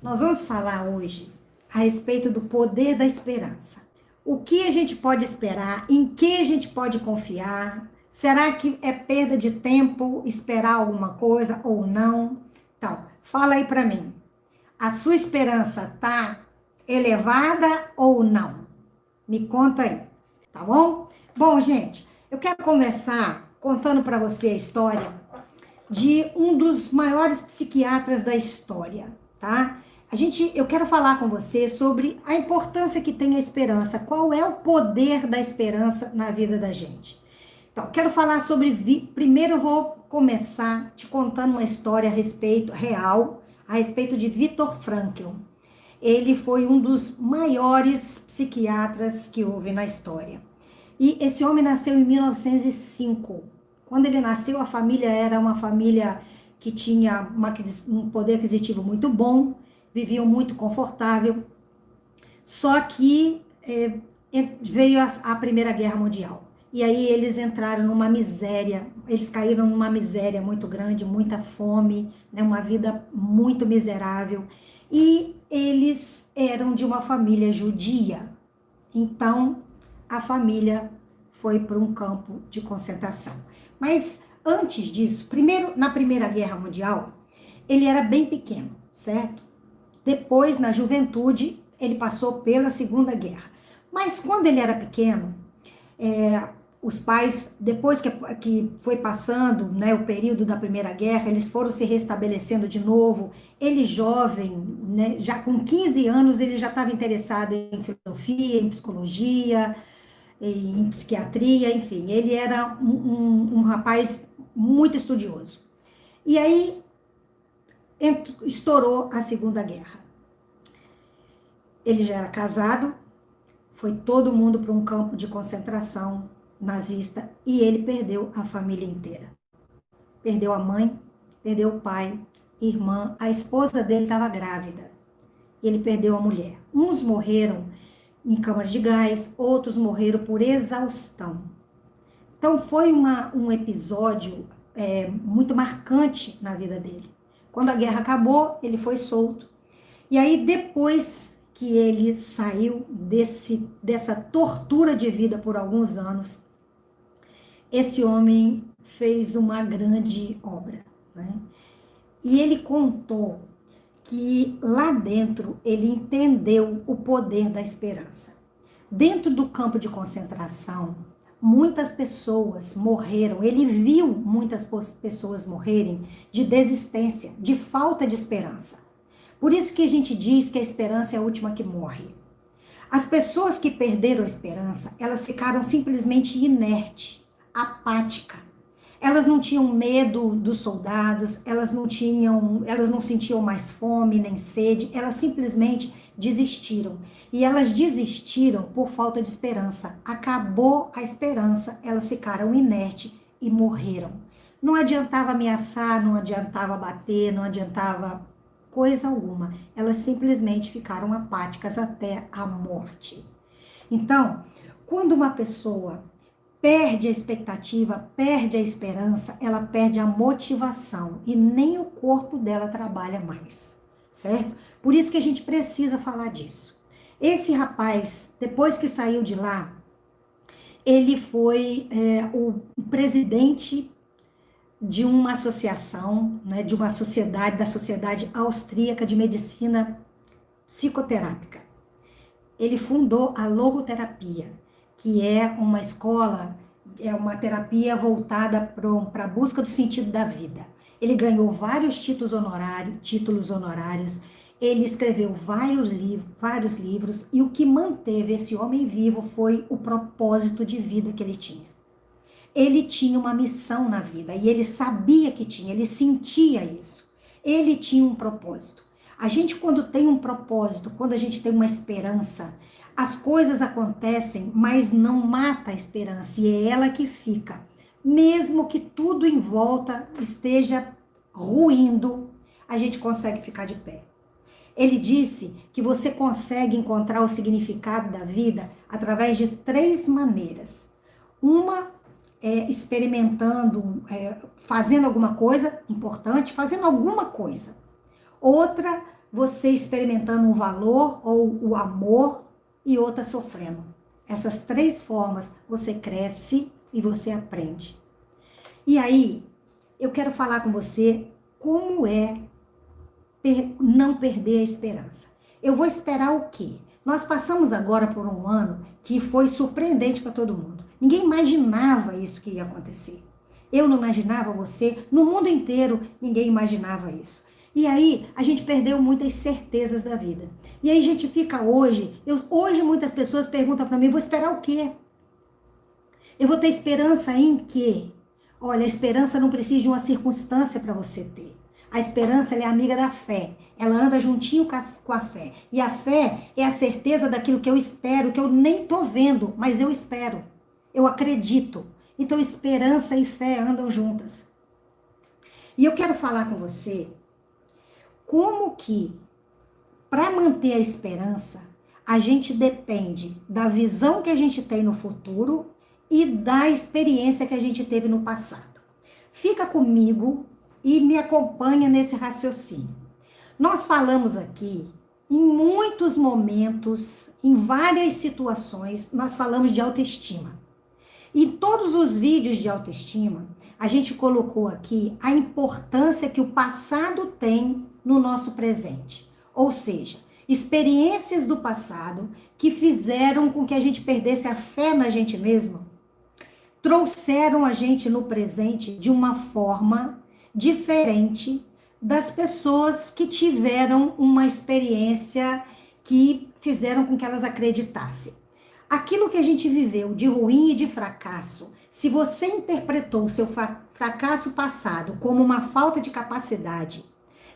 Nós vamos falar hoje a respeito do poder da esperança. O que a gente pode esperar? Em que a gente pode confiar? Será que é perda de tempo esperar alguma coisa ou não? Então, fala aí para mim. A sua esperança tá elevada ou não? Me conta aí, tá bom? Bom, gente, eu quero começar contando para você a história de um dos maiores psiquiatras da história, tá? Eu quero falar com você sobre a importância que tem a esperança, qual é o poder da esperança na vida da gente. Então, quero falar primeiro eu vou começar te contando uma história a respeito de Viktor Frankl. Ele foi um dos maiores psiquiatras que houve na história. E esse homem nasceu em 1905. Quando ele nasceu, a família era uma família que tinha um poder aquisitivo muito bom, viviam muito confortável. Só que veio a Primeira Guerra Mundial. E aí eles entraram numa miséria, eles caíram numa miséria muito grande, muita fome, né, uma vida muito miserável. E eles eram de uma família judia. Então, a família foi para um campo de concentração. Mas antes disso, primeiro na Primeira Guerra Mundial, ele era bem pequeno, certo? Depois, na juventude, ele passou pela Segunda Guerra. Mas quando ele era pequeno, os pais, depois que foi passando, né, o período da Primeira Guerra, eles foram se restabelecendo de novo. Ele jovem, né, já com 15 anos, ele já estava interessado em filosofia, em psicologia, em psiquiatria, enfim. Ele era um rapaz muito estudioso. E aí estourou a Segunda Guerra. Ele já era casado, foi todo mundo para um campo de concentração nazista e ele perdeu a família inteira. Perdeu a mãe, perdeu o pai, irmã, a esposa dele estava grávida. Ele perdeu a mulher. Uns morreram em câmaras de gás, outros morreram por exaustão. Então foi um episódio muito marcante na vida dele. Quando a guerra acabou, ele foi solto. E aí depois que ele saiu dessa tortura de vida por alguns anos, esse homem fez uma grande obra, né? E ele contou que lá dentro ele entendeu o poder da esperança. Dentro do campo de concentração, muitas pessoas morreram, ele viu muitas pessoas morrerem de desistência, de falta de esperança. Por isso que a gente diz que a esperança é a última que morre. As pessoas que perderam a esperança, elas ficaram simplesmente inertes, apáticas. Elas não tinham medo dos soldados, elas não sentiam mais fome nem sede, elas simplesmente desistiram. E elas desistiram por falta de esperança. Acabou a esperança, elas ficaram inertes e morreram. Não adiantava ameaçar, não adiantava bater, não adiantava coisa alguma. Elas simplesmente ficaram apáticas até a morte. Então, quando uma pessoa perde a expectativa, perde a esperança, ela perde a motivação e nem o corpo dela trabalha mais, certo? Por isso que a gente precisa falar disso. Esse rapaz, depois que saiu de lá, ele foi o presidente de uma associação, né, de uma sociedade, da Sociedade Austríaca de Medicina Psicoterápica. Ele fundou a logoterapia, que é uma escola, é uma terapia voltada para a busca do sentido da vida. Ele ganhou vários títulos honorários, ele escreveu vários livros, e o que manteve esse homem vivo foi o propósito de vida que ele tinha. Ele tinha uma missão na vida, e ele sabia que tinha, ele sentia isso. Ele tinha um propósito. A gente, quando tem um propósito, quando a gente tem uma esperança, as coisas acontecem, mas não mata a esperança, e é ela que fica. Mesmo que tudo em volta esteja ruindo, a gente consegue ficar de pé. Ele disse que você consegue encontrar o significado da vida através de 3 maneiras. Uma é fazendo alguma coisa importante, fazendo alguma coisa. Outra, você experimentando um valor ou o amor e outra sofrendo. Essas 3 formas você cresce e você aprende. E aí, eu quero falar com você como é não perder a esperança. Eu vou esperar o quê? Nós passamos agora por um ano que foi surpreendente para todo mundo. Ninguém imaginava isso que ia acontecer. Eu não imaginava, você, no mundo inteiro, ninguém imaginava isso. E aí, a gente perdeu muitas certezas da vida. E aí, a gente fica hoje, hoje muitas pessoas perguntam para mim, vou esperar o quê? Eu vou ter esperança em quê? Olha, a esperança não precisa de uma circunstância para você ter. A esperança é amiga da fé. Ela anda juntinho com a fé. E a fé é a certeza daquilo que eu espero, que eu nem estou vendo, mas eu espero. Eu acredito. Então, esperança e fé andam juntas. E eu quero falar com você como que, para manter a esperança, a gente depende da visão que a gente tem no futuro e da experiência que a gente teve no passado. Fica comigo e me acompanha nesse raciocínio. Nós falamos aqui, em muitos momentos, em várias situações, nós falamos de autoestima. E todos os vídeos de autoestima, a gente colocou aqui a importância que o passado tem no nosso presente. Ou seja, experiências do passado que fizeram com que a gente perdesse a fé na gente mesmo, trouxeram a gente no presente de uma forma diferente das pessoas que tiveram uma experiência que fizeram com que elas acreditassem. Aquilo que a gente viveu de ruim e de fracasso, se você interpretou o seu fracasso passado como uma falta de capacidade,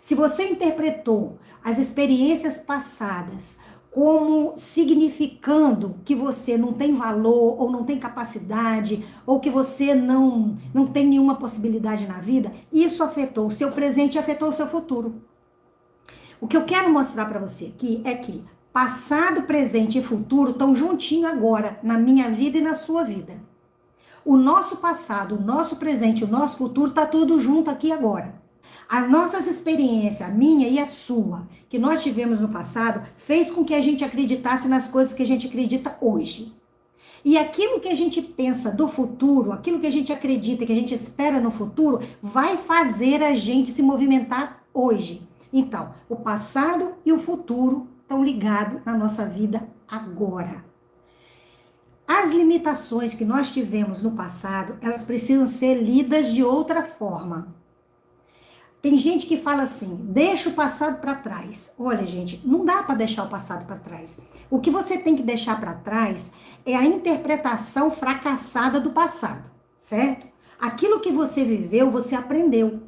se você interpretou as experiências passadas como significando que você não tem valor, ou não tem capacidade, ou que você não tem nenhuma possibilidade na vida, isso afetou o seu presente e afetou o seu futuro. O que eu quero mostrar para você aqui é que passado, presente e futuro estão juntinho agora, na minha vida e na sua vida. O nosso passado, o nosso presente, o nosso futuro está tudo junto aqui agora. As nossas experiências, a minha e a sua, que nós tivemos no passado, fez com que a gente acreditasse nas coisas que a gente acredita hoje. E aquilo que a gente pensa do futuro, aquilo que a gente acredita, que a gente espera no futuro, vai fazer a gente se movimentar hoje. Então, o passado e o futuro estão ligados na nossa vida agora. As limitações que nós tivemos no passado, elas precisam ser lidas de outra forma. Tem gente que fala assim, deixa o passado para trás. Olha, gente, não dá para deixar o passado para trás. O que você tem que deixar para trás é a interpretação fracassada do passado, certo? Aquilo que você viveu, você aprendeu.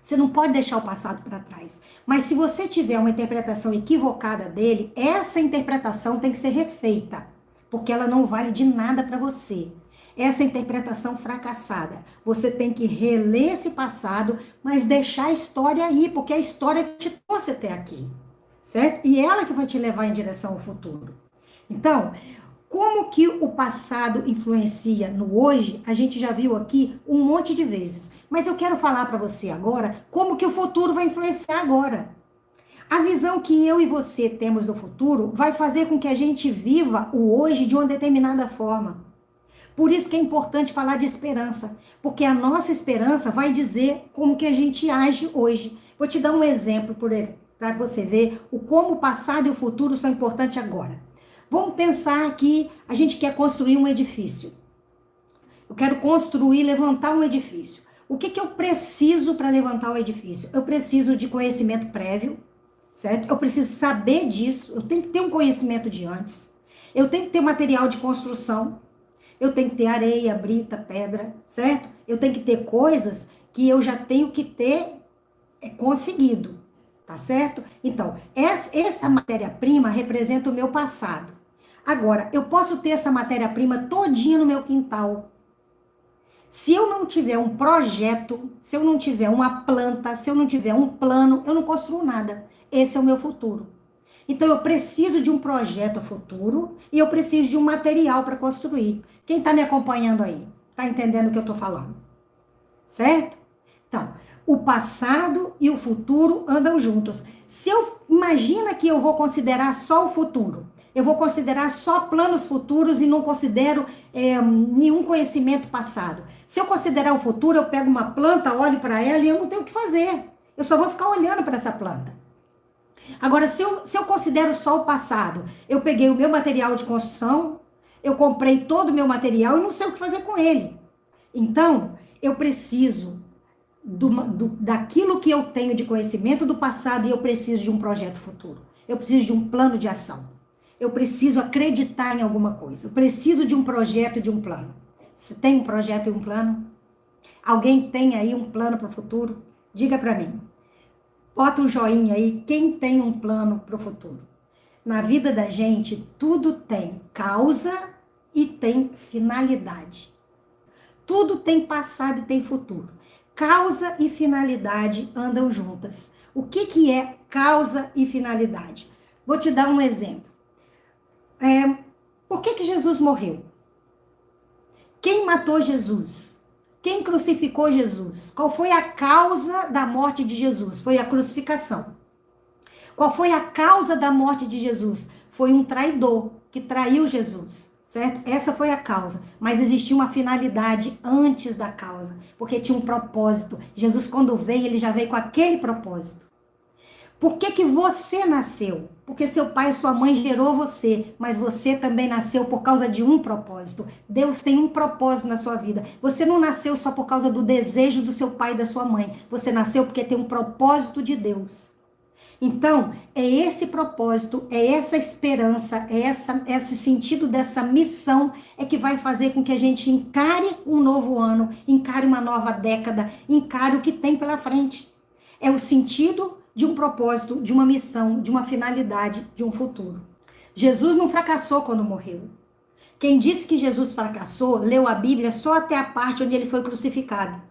Você não pode deixar o passado para trás. Mas se você tiver uma interpretação equivocada dele, essa interpretação tem que ser refeita, porque ela não vale de nada para você. Essa interpretação fracassada. Você tem que reler esse passado, mas deixar a história aí, porque a história te trouxe até aqui, certo? E ela que vai te levar em direção ao futuro. Então, como que o passado influencia no hoje, a gente já viu aqui um monte de vezes. Mas eu quero falar para você agora como que o futuro vai influenciar agora. A visão que eu e você temos do futuro vai fazer com que a gente viva o hoje de uma determinada forma. Por isso que é importante falar de esperança, porque a nossa esperança vai dizer como que a gente age hoje. Vou te dar um exemplo, por exemplo, para você ver como o passado e o futuro são importantes agora. Vamos pensar que a gente quer construir um edifício. Eu quero construir, levantar um edifício. O que eu preciso para levantar o edifício? Eu preciso de conhecimento prévio, certo? Eu preciso saber disso, eu tenho que ter um conhecimento de antes. Eu tenho que ter material de construção. Eu tenho que ter areia, brita, pedra, certo? Eu tenho que ter coisas que eu já tenho que ter conseguido, tá certo? Então, essa matéria-prima representa o meu passado. Agora, eu posso ter essa matéria-prima todinha no meu quintal. Se eu não tiver um projeto, se eu não tiver uma planta, se eu não tiver um plano, eu não construo nada. Esse é o meu futuro. Então, eu preciso de um projeto futuro e eu preciso de um material para construir. Quem está me acompanhando aí? Está entendendo o que eu estou falando? Certo? Então, O passado e o futuro andam juntos. Se eu imagina que eu vou considerar só o futuro, eu vou considerar só planos futuros e não considero nenhum conhecimento passado. Se eu considerar o futuro, eu pego uma planta, olho para ela e eu não tenho o que fazer. Eu só vou ficar olhando para essa planta. Agora, se eu considero só o passado, eu peguei o meu material de construção, eu comprei todo o meu material e não sei o que fazer com ele. Então, eu preciso daquilo que eu tenho de conhecimento do passado e eu preciso de um projeto futuro. Eu preciso de um plano de ação. Eu preciso acreditar em alguma coisa. Eu preciso de um projeto e de um plano. Você tem um projeto e um plano? Alguém tem aí um plano para o futuro? Diga para mim. Bota um joinha aí, quem tem um plano para o futuro? Na vida da gente, tudo tem causa e tem finalidade. Tudo tem passado e tem futuro. Causa e finalidade andam juntas. O que é causa e finalidade? Vou te dar um exemplo. Por que Jesus morreu? Quem matou Jesus? Quem crucificou Jesus? Qual foi a causa da morte de Jesus? Foi a crucificação. Qual foi a causa da morte de Jesus? Foi um traidor que traiu Jesus, certo? Essa foi a causa, mas existia uma finalidade antes da causa, porque tinha um propósito. Jesus, quando veio, ele já veio com aquele propósito. Por que você nasceu? Porque seu pai e sua mãe gerou você, mas você também nasceu por causa de um propósito. Deus tem um propósito na sua vida. Você não nasceu só por causa do desejo do seu pai e da sua mãe. Você nasceu porque tem um propósito de Deus. Então, é esse propósito, é essa esperança, é esse sentido dessa missão é que vai fazer com que a gente encare um novo ano, encare uma nova década, encare o que tem pela frente. É o sentido de um propósito, de uma missão, de uma finalidade, de um futuro. Jesus não fracassou quando morreu. Quem disse que Jesus fracassou, leu a Bíblia só até a parte onde ele foi crucificado.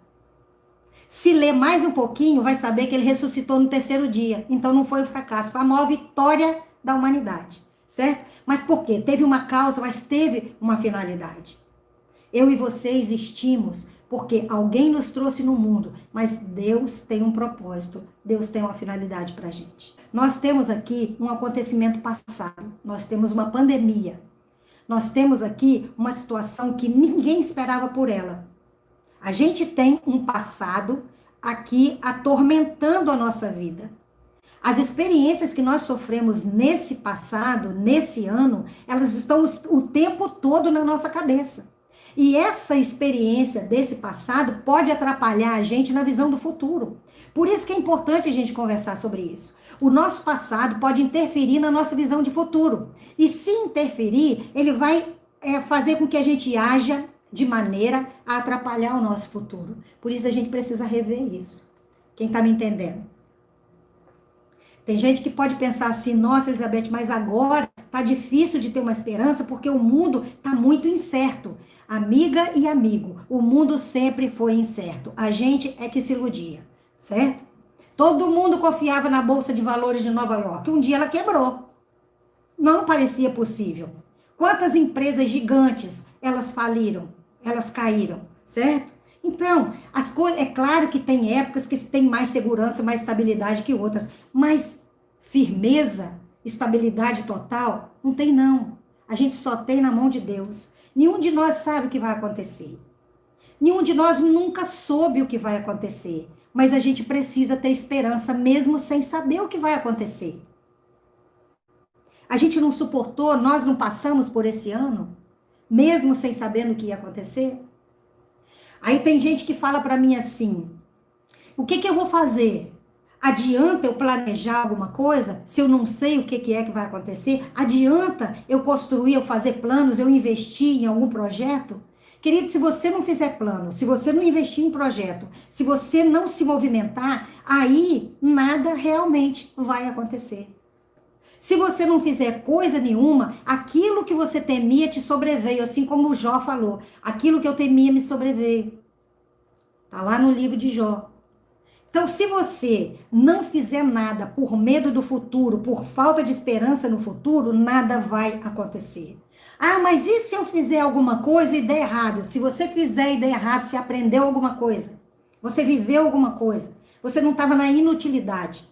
Se ler mais um pouquinho, vai saber que ele ressuscitou no terceiro dia. Então não foi um fracasso, foi a maior vitória da humanidade, certo? Mas por quê? Teve uma causa, mas teve uma finalidade. Eu e você existimos porque alguém nos trouxe no mundo, mas Deus tem um propósito, Deus tem uma finalidade para a gente. Nós temos aqui um acontecimento passado, nós temos uma pandemia, nós temos aqui uma situação que ninguém esperava por ela. A gente tem um passado aqui atormentando a nossa vida. As experiências que nós sofremos nesse passado, nesse ano, elas estão o tempo todo na nossa cabeça. E essa experiência desse passado pode atrapalhar a gente na visão do futuro. Por isso que é importante a gente conversar sobre isso. O nosso passado pode interferir na nossa visão de futuro. E se interferir, ele vai fazer com que a gente haja de maneira a atrapalhar o nosso futuro. Por isso a gente precisa rever isso. Quem está me entendendo? Tem gente que pode pensar assim, nossa, Elizabeth, mas agora tá difícil de ter uma esperança porque o mundo tá muito incerto. Amiga e amigo, o mundo sempre foi incerto. A gente é que se iludia, certo? Todo mundo confiava na Bolsa de Valores de Nova York. Um dia ela quebrou. Não parecia possível. Quantas empresas gigantes elas faliram, elas caíram, certo? Então, as coisas, é claro que tem épocas que tem mais segurança, mais estabilidade que outras, mas firmeza, estabilidade total, não tem não. A gente só tem na mão de Deus. Nenhum de nós sabe o que vai acontecer. Nenhum de nós nunca soube o que vai acontecer, mas a gente precisa ter esperança mesmo sem saber o que vai acontecer. A gente não suportou, nós não passamos por esse ano, mesmo sem saber o que ia acontecer? Aí tem gente que fala para mim assim, o que eu vou fazer? Adianta eu planejar alguma coisa se eu não sei o que é que vai acontecer? Adianta eu construir, eu fazer planos, eu investir em algum projeto? Querido, se você não fizer plano, se você não investir em projeto, se você não se movimentar, aí nada realmente vai acontecer. Se você não fizer coisa nenhuma, aquilo que você temia te sobreveio, assim como o Jó falou. Aquilo que eu temia me sobreveio. Está lá no livro de Jó. Então, se você não fizer nada por medo do futuro, por falta de esperança no futuro, nada vai acontecer. Ah, mas e se eu fizer alguma coisa e der errado? Se você fizer e der errado, você aprendeu alguma coisa, você viveu alguma coisa, Você não estava na inutilidade.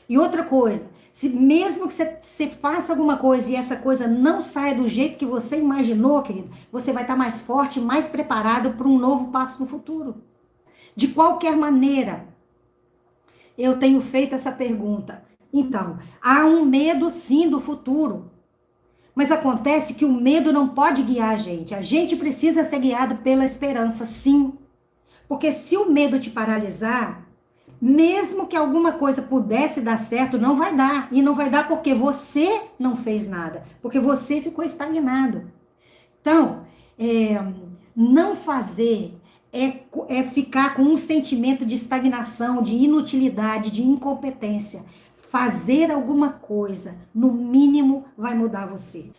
E outra coisa, se mesmo que você faça alguma coisa e essa coisa não saia do jeito que você imaginou, querido, você vai estar mais forte, mais preparado para um novo passo no futuro. De qualquer maneira, eu tenho feito essa pergunta. Então, há um medo sim do futuro. Mas acontece que o medo não pode guiar a gente. A gente precisa ser guiado pela esperança, sim. Porque se o medo te paralisar, mesmo que alguma coisa pudesse dar certo, não vai dar. E não vai dar porque você não fez nada. Porque você ficou estagnado. Então, não fazer é ficar com um sentimento de estagnação, de inutilidade, de incompetência. Fazer alguma coisa, no mínimo, vai mudar você.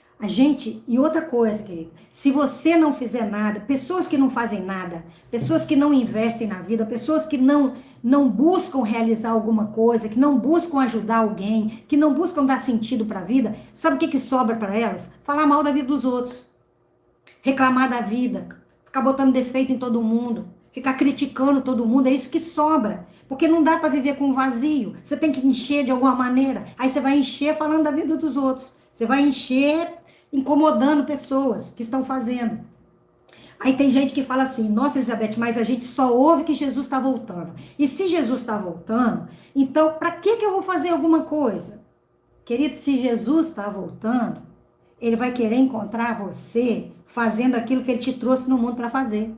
E outra coisa, querido, se você não fizer nada, pessoas que não fazem nada, pessoas que não investem na vida, pessoas que não buscam realizar alguma coisa, que não buscam ajudar alguém, que não buscam dar sentido para a vida, sabe o que sobra para elas? Falar mal da vida dos outros, reclamar da vida, ficar botando defeito em todo mundo, ficar criticando todo mundo, é isso que sobra. Porque não dá para viver com vazio. Você tem que encher de alguma maneira. Aí você vai encher falando da vida dos outros. Você vai encher incomodando pessoas que estão fazendo. Aí tem gente que fala assim, nossa, Elizabeth, mas a gente só ouve que Jesus está voltando. E se Jesus está voltando, então para que eu vou fazer alguma coisa? Querido, se Jesus está voltando, ele vai querer encontrar você fazendo aquilo que ele te trouxe no mundo para fazer.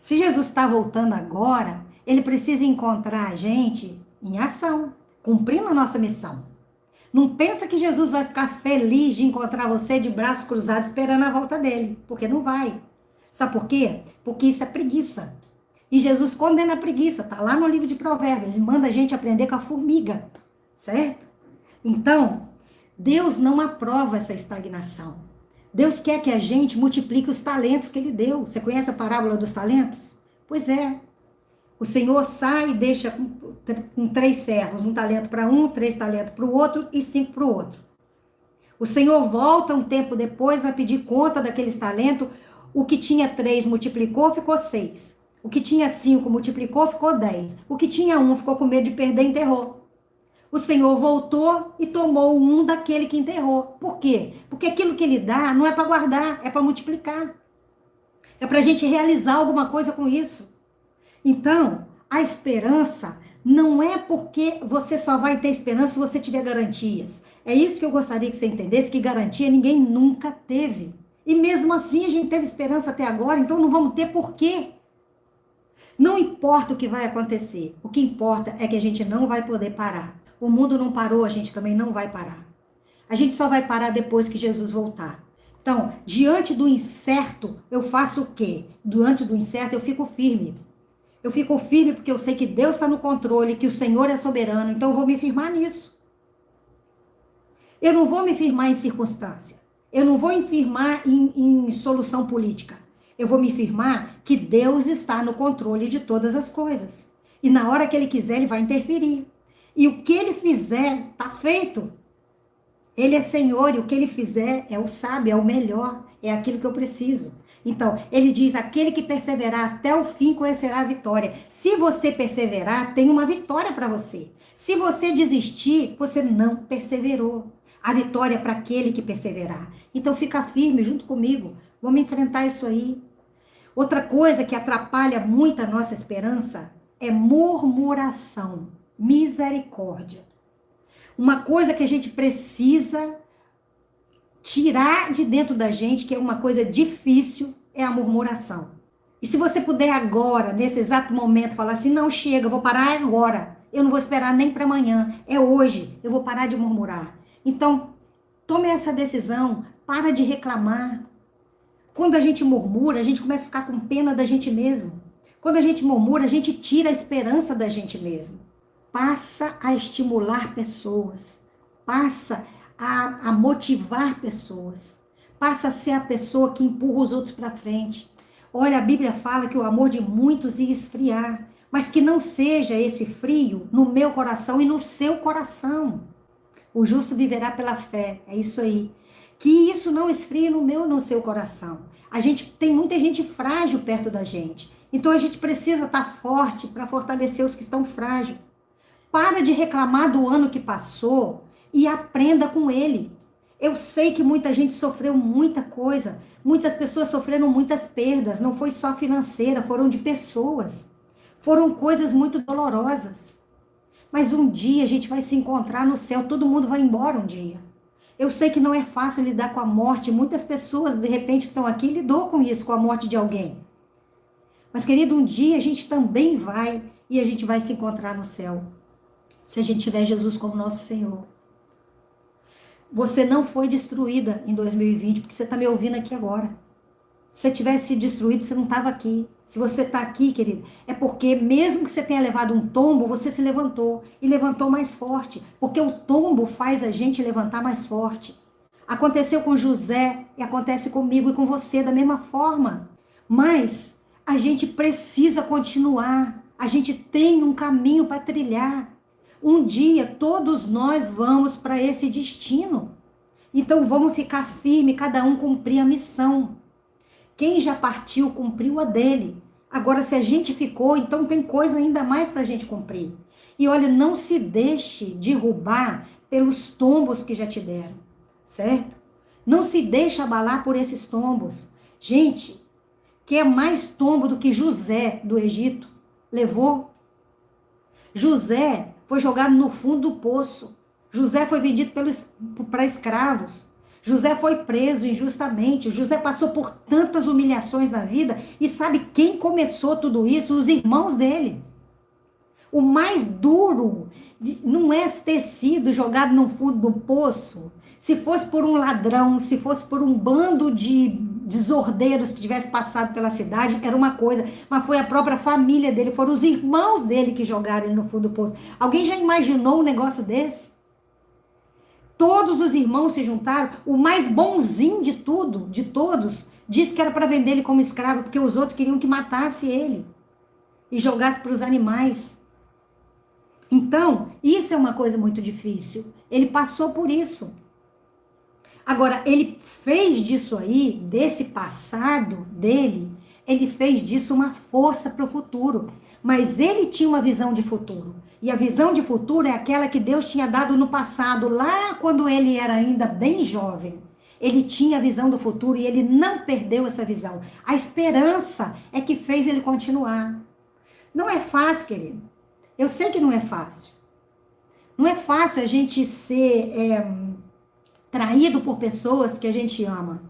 Se Jesus está voltando agora, ele precisa encontrar a gente em ação, cumprindo a nossa missão. Não pensa que Jesus vai ficar feliz de encontrar você de braços cruzados esperando a volta dele, porque não vai. Sabe por quê? Porque isso é preguiça. E Jesus condena a preguiça, tá lá no livro de Provérbios, ele manda a gente aprender com a formiga, certo? Então, Deus não aprova essa estagnação. Deus quer que a gente multiplique os talentos que ele deu. Você conhece a parábola dos talentos? Pois é. O Senhor sai e deixa com 3 servos, 1 talento para um, 3 talentos para o outro e 5 para o outro. O Senhor volta um tempo depois, vai pedir conta daqueles talentos. O que tinha 3 multiplicou, ficou 6. O que tinha 5 multiplicou, ficou 10. O que tinha 1 ficou com medo de perder, enterrou. O Senhor voltou e tomou um daquele que enterrou. Por quê? Porque aquilo que ele dá não é para guardar, é para multiplicar. É para a gente realizar alguma coisa com isso. Então, a esperança não é porque você só vai ter esperança se você tiver garantias. É isso que eu gostaria que você entendesse, que garantia ninguém nunca teve. E mesmo assim a gente teve esperança até agora, então não vamos ter por quê. Não importa o que vai acontecer, o que importa é que a gente não vai poder parar. O mundo não parou, a gente também não vai parar. A gente só vai parar depois que Jesus voltar. Então, diante do incerto, eu faço o quê? Diante do incerto, eu fico firme. Eu fico firme porque eu sei que Deus está no controle, que o Senhor é soberano, então eu vou me firmar nisso. Eu não vou me firmar em circunstância. Eu não vou me firmar em solução política. Eu vou me firmar que Deus está no controle de todas as coisas. E na hora que Ele quiser, Ele vai interferir. E o que Ele fizer, está feito. Ele é Senhor e o que Ele fizer é o sábio, é o melhor, é aquilo que eu preciso. Então, ele diz, aquele que perseverar até o fim conhecerá a vitória. Se você perseverar, tem uma vitória para você. Se você desistir, você não perseverou. A vitória é para aquele que perseverar. Então, fica firme junto comigo. Vamos enfrentar isso aí. Outra coisa que atrapalha muito a nossa esperança é murmuração, misericórdia. Uma coisa que a gente precisa tirar de dentro da gente, que é uma coisa difícil, é a murmuração. E se você puder agora, nesse exato momento, falar assim, não, chega, eu vou parar agora. Eu não vou esperar nem para amanhã. É hoje, eu vou parar de murmurar. Então, tome essa decisão, para de reclamar. Quando a gente murmura, a gente começa a ficar com pena da gente mesmo. Quando a gente murmura, a gente tira a esperança da gente mesmo. Passa a estimular pessoas. Passa a motivar pessoas. Passa a ser a pessoa que empurra os outros para frente. Olha, a Bíblia fala que o amor de muitos ia esfriar, mas que não seja esse frio no meu coração e no seu coração. O justo viverá pela fé, é isso aí. Que isso não esfrie no meu e no seu coração. Tem muita gente frágil perto da gente. Então a gente precisa estar forte para fortalecer os que estão frágeis. Para de reclamar do ano que passou e aprenda com ele. Eu sei que muita gente sofreu muita coisa, muitas pessoas sofreram muitas perdas, não foi só financeira, foram de pessoas. Foram coisas muito dolorosas. Mas um dia a gente vai se encontrar no céu, todo mundo vai embora um dia. Eu sei que não é fácil lidar com a morte, muitas pessoas, de repente, que estão aqui, lidam com isso, com a morte de alguém. Mas, querido, um dia a gente também vai e a gente vai se encontrar no céu. Se a gente tiver Jesus como nosso Senhor. Você não foi destruída em 2020, porque você está me ouvindo aqui agora. Se você tivesse sido destruído, você não estava aqui. Se você está aqui, querido, é porque mesmo que você tenha levado um tombo, você se levantou e levantou mais forte. Porque o tombo faz a gente levantar mais forte. Aconteceu com José e acontece comigo e com você da mesma forma. Mas a gente precisa continuar. A gente tem um caminho para trilhar. Um dia todos nós vamos para esse destino. Então vamos ficar firme, cada um cumprir a missão. Quem já partiu, cumpriu a dele. Agora, se a gente ficou, então tem coisa ainda mais para a gente cumprir. E olha, não se deixe derrubar pelos tombos que já te deram, certo? Não se deixe abalar por esses tombos. Gente, que é mais tombo do que José do Egito levou. José foi jogado no fundo do poço. José foi vendido para escravos. José foi preso injustamente. José passou por tantas humilhações na vida. E sabe quem começou tudo isso? Os irmãos dele. O mais duro não é ter sido jogado no fundo do poço. Se fosse por um ladrão, se fosse por um bando de desordeiros que tivesse passado pela cidade, era uma coisa. Mas foi a própria família dele, foram os irmãos dele que jogaram ele no fundo do poço. Alguém já imaginou um negócio desse? Todos os irmãos se juntaram. O mais bonzinho de tudo, de todos, disse que era para vender ele como escravo, porque os outros queriam que matasse ele e jogasse para os animais. Então, isso é uma coisa muito difícil. Ele passou por isso. Agora, ele fez disso aí, desse passado dele, ele fez disso uma força para o futuro. Mas ele tinha uma visão de futuro. E a visão de futuro é aquela que Deus tinha dado no passado, lá quando ele era ainda bem jovem. Ele tinha a visão do futuro e ele não perdeu essa visão. A esperança é que fez ele continuar. Não é fácil, querido. Eu sei que não é fácil. Não é fácil a gente ser traído por pessoas que a gente ama.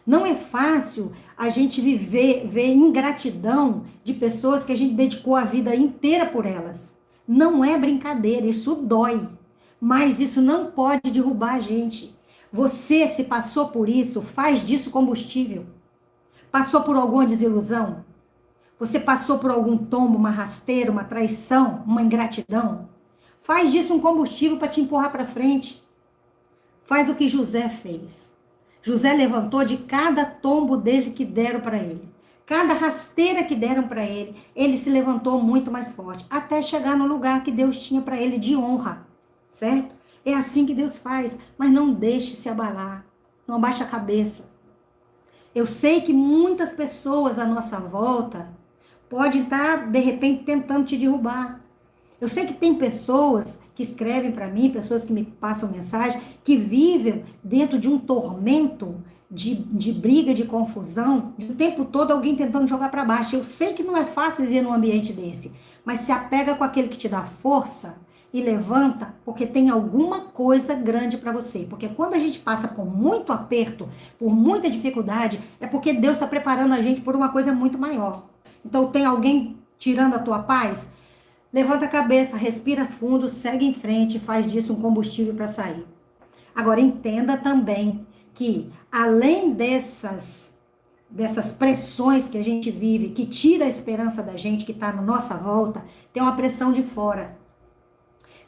Não é fácil a gente ver ingratidão de pessoas que a gente dedicou a vida inteira por elas. Não é brincadeira, isso dói. Mas isso não pode derrubar a gente. Você, se passou por isso, faz disso combustível. Passou por alguma desilusão? Você passou por algum tombo, uma rasteira, uma traição, uma ingratidão? Faz disso um combustível para te empurrar para frente. Faz o que José fez. José levantou de cada tombo dele que deram para ele. Cada rasteira que deram para ele, ele se levantou muito mais forte, até chegar no lugar que Deus tinha para ele de honra, certo? É assim que Deus faz, mas não deixe se abalar, não abaixe a cabeça. Eu sei que muitas pessoas à nossa volta podem estar, de repente, tentando te derrubar. Eu sei que tem pessoas que escrevem para mim, pessoas que me passam mensagem, que vivem dentro de um tormento de briga, de confusão, de o tempo todo alguém tentando jogar para baixo. Eu sei que não é fácil viver num ambiente desse, mas se apega com aquele que te dá força e levanta, porque tem alguma coisa grande para você. Porque quando a gente passa por muito aperto, por muita dificuldade, é porque Deus está preparando a gente por uma coisa muito maior. Então tem alguém tirando a tua paz? Levanta a cabeça, respira fundo, segue em frente, faz disso um combustível para sair. Agora, entenda também que, além dessas pressões que a gente vive, que tira a esperança da gente, que está na nossa volta, tem uma pressão de fora.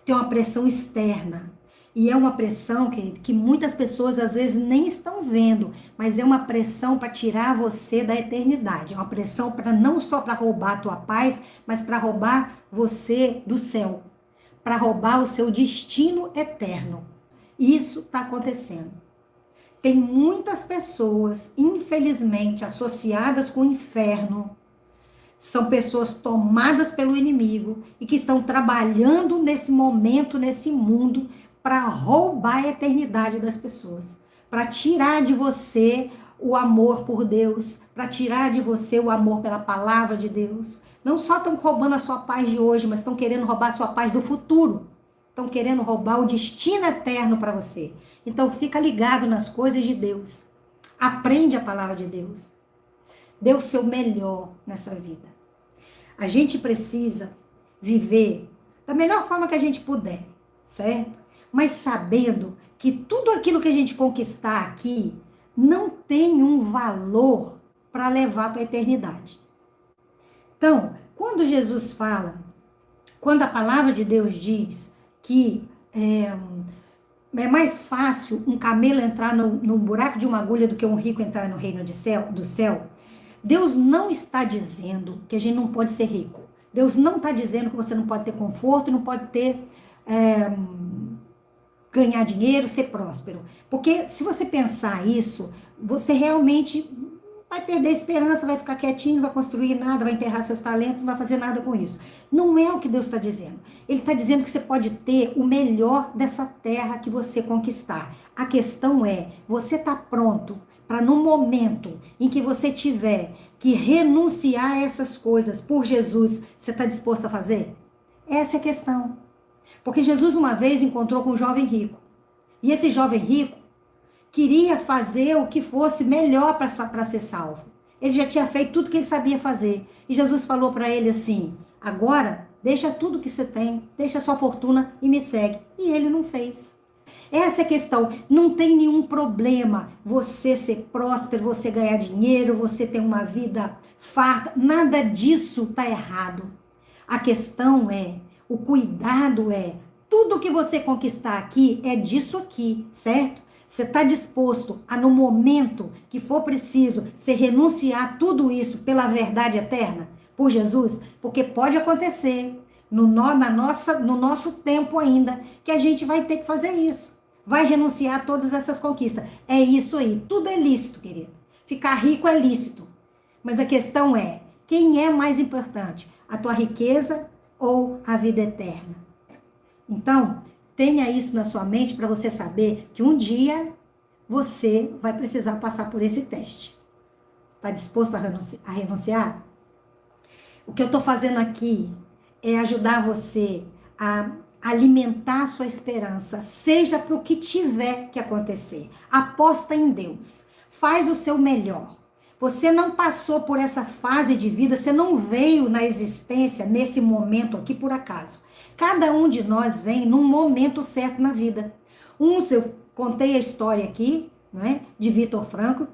Tem uma pressão externa. E é uma pressão, querido, que muitas pessoas às vezes nem estão vendo, mas é uma pressão para tirar você da eternidade. É uma pressão para não só para roubar a tua paz, mas para roubar você do céu, para roubar o seu destino eterno. Isso está acontecendo. Tem muitas pessoas, infelizmente, associadas com o inferno, São pessoas tomadas pelo inimigo e que estão trabalhando nesse momento, nesse mundo, para roubar a eternidade das pessoas, para tirar de você o amor por Deus, para tirar de você o amor pela palavra de Deus. Não só estão roubando a sua paz de hoje, mas estão querendo roubar a sua paz do futuro. Estão querendo roubar o destino eterno para você. Então fica ligado nas coisas de Deus. Aprende a palavra de Deus. Dê o seu melhor nessa vida. A gente precisa viver da melhor forma que a gente puder, certo? Mas sabendo que tudo aquilo que a gente conquistar aqui não tem um valor para levar para a eternidade. Então, quando Jesus fala, quando a palavra de Deus diz que é mais fácil um camelo entrar no buraco de uma agulha do que um rico entrar no reino do céu, Deus não está dizendo que a gente não pode ser rico. Deus não está dizendo que você não pode ter conforto, não pode ter ganhar dinheiro, ser próspero. Porque se você pensar isso, você realmente vai perder a esperança, vai ficar quietinho, não vai construir nada, vai enterrar seus talentos, não vai fazer nada com isso. Não é o que Deus está dizendo. Ele está dizendo que você pode ter o melhor dessa terra que você conquistar. A questão é, você está pronto para no momento em que você tiver que renunciar a essas coisas por Jesus, você está disposto a fazer? Essa é a questão. Porque Jesus uma vez encontrou com um jovem rico. E esse jovem rico queria fazer o que fosse melhor para ser salvo. Ele já tinha feito tudo que ele sabia fazer. E Jesus falou para ele assim, agora deixa tudo que você tem, deixa a sua fortuna e me segue. E ele não fez. Essa é a questão. Não tem nenhum problema você ser próspero, você ganhar dinheiro, você ter uma vida farta. Nada disso está errado. A questão é, o cuidado é, tudo que você conquistar aqui é disso aqui, certo? Você está disposto a, no momento que for preciso, você renunciar tudo isso pela verdade eterna? Por Jesus? Porque pode acontecer no nosso tempo ainda que a gente vai ter que fazer isso. Vai renunciar a todas essas conquistas. É isso aí. Tudo é lícito, querido. Ficar rico é lícito. Mas a questão é, quem é mais importante? A tua riqueza ou a vida eterna? Então, tenha isso na sua mente para você saber que um dia você vai precisar passar por esse teste. Está disposto a renunciar? O que eu estou fazendo aqui é ajudar você a alimentar a sua esperança, seja para o que tiver que acontecer. Aposta em Deus. Faz o seu melhor. Você não passou por essa fase de vida, você não veio na existência nesse momento aqui por acaso. Cada um de nós vem num momento certo na vida. Eu contei a história aqui, não é? De Viktor Frankl.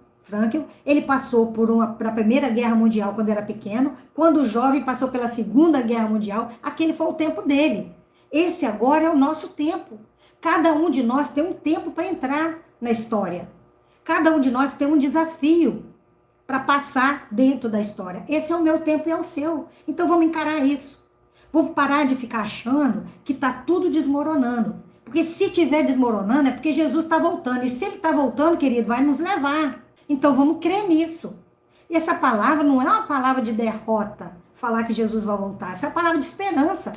Ele passou para a Primeira Guerra Mundial quando era pequeno. Quando jovem, passou pela Segunda Guerra Mundial. Aquele foi o tempo dele. Esse agora é o nosso tempo. Cada um de nós tem um tempo para entrar na história. Cada um de nós tem um desafio para passar dentro da história. Esse é o meu tempo e é o seu. Então vamos encarar isso. Vamos parar de ficar achando que está tudo desmoronando. Porque se estiver desmoronando é porque Jesus está voltando. E se ele está voltando, querido, vai nos levar. Então vamos crer nisso. E essa palavra não é uma palavra de derrota, falar que Jesus vai voltar. Essa é uma palavra de esperança.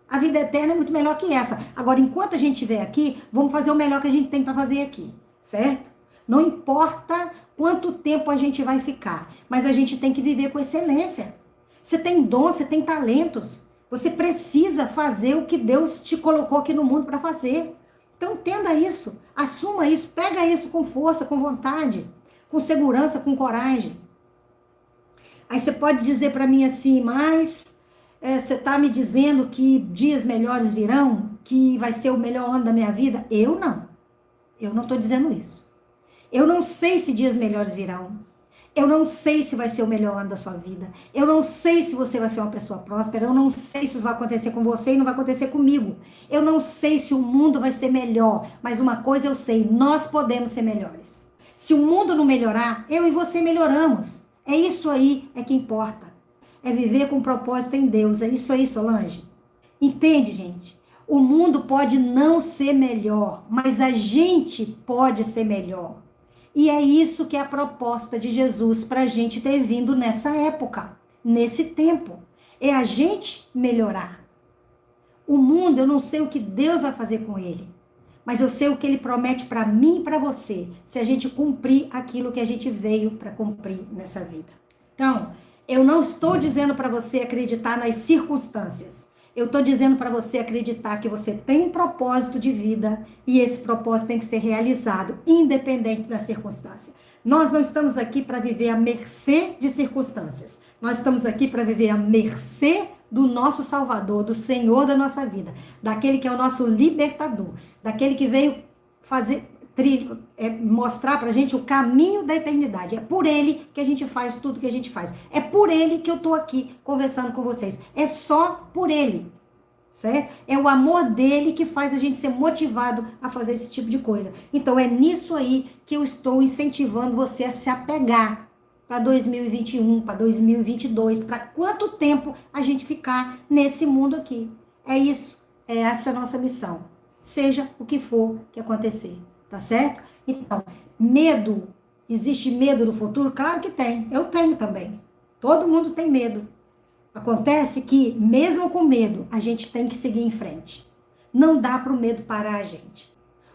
A vida eterna é muito melhor que essa. Agora, enquanto a gente estiver aqui, vamos fazer o melhor que a gente tem para fazer aqui. Certo? Não importa quanto tempo a gente vai ficar. Mas a gente tem que viver com excelência. Você tem dom, você tem talentos. Você precisa fazer o que Deus te colocou aqui no mundo para fazer. Então entenda isso, assuma isso, pega isso com força, com vontade, com segurança, com coragem. Aí você pode dizer para mim assim, mas você está me dizendo que dias melhores virão, que vai ser o melhor ano da minha vida? Eu não estou dizendo isso. Eu não sei se dias melhores virão. Eu não sei se vai ser o melhor ano da sua vida. Eu não sei se você vai ser uma pessoa próspera. Eu não sei se isso vai acontecer com você e não vai acontecer comigo. Eu não sei se o mundo vai ser melhor. Mas uma coisa eu sei, nós podemos ser melhores. Se o mundo não melhorar, eu e você melhoramos. É isso aí é que importa. É viver com propósito em Deus. É isso aí, Solange. Entende, gente? O mundo pode não ser melhor, mas a gente pode ser melhor. E é isso que é a proposta de Jesus para a gente ter vindo nessa época. nesse tempo. É a gente melhorar. O mundo, eu não sei o que Deus vai fazer com ele, mas eu sei o que ele promete para mim e para você, se a gente cumprir aquilo que a gente veio para cumprir nessa vida. Então, eu não estou dizendo para você acreditar nas circunstâncias. Eu estou dizendo para você acreditar que você tem um propósito de vida e esse propósito tem que ser realizado, independente da circunstância. Nós não estamos aqui para viver à mercê de circunstâncias. Nós estamos aqui para viver à mercê do nosso Salvador, do Senhor da nossa vida, daquele que é o nosso libertador, daquele que veio mostrar pra gente o caminho da eternidade. É por ele que a gente faz tudo que a gente faz. É por ele que eu tô aqui conversando com vocês. É só por ele, certo? É o amor dele que faz a gente ser motivado a fazer esse tipo de coisa. Então é nisso aí que eu estou incentivando você a se apegar para 2021, para 2022, para quanto tempo a gente ficar nesse mundo aqui. É isso, é essa a nossa missão. Seja o que for que acontecer, tá certo? Então, medo, existe medo no futuro? Claro que tem, eu tenho também. Todo mundo tem medo. Acontece que, mesmo com medo, a gente tem que seguir em frente. Não dá para o medo parar a gente.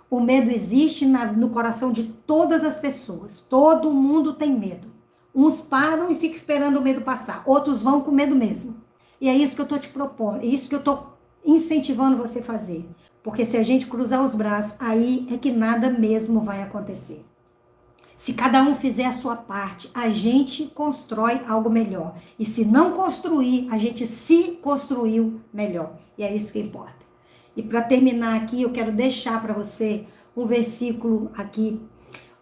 O medo existe no coração de todas as pessoas. Todo mundo tem medo. Uns param e ficam esperando o medo passar. Outros vão com medo mesmo. E é isso que eu estou te propondo. É isso que eu estou incentivando você a fazer. Porque se a gente cruzar os braços, aí é que nada mesmo vai acontecer. Se cada um fizer a sua parte, a gente constrói algo melhor. E se não construir, a gente se construiu melhor. E é isso que importa. E para terminar aqui, eu quero deixar para você um versículo aqui,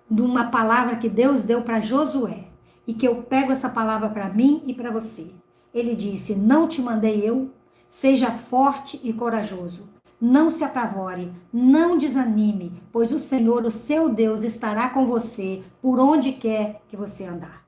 de uma palavra que Deus deu para Josué. E que eu pego essa palavra para mim e para você. Ele disse: não te mandei eu? Seja forte e corajoso. Não se apavore, não desanime, pois o Senhor, o seu Deus, estará com você por onde quer que você andar.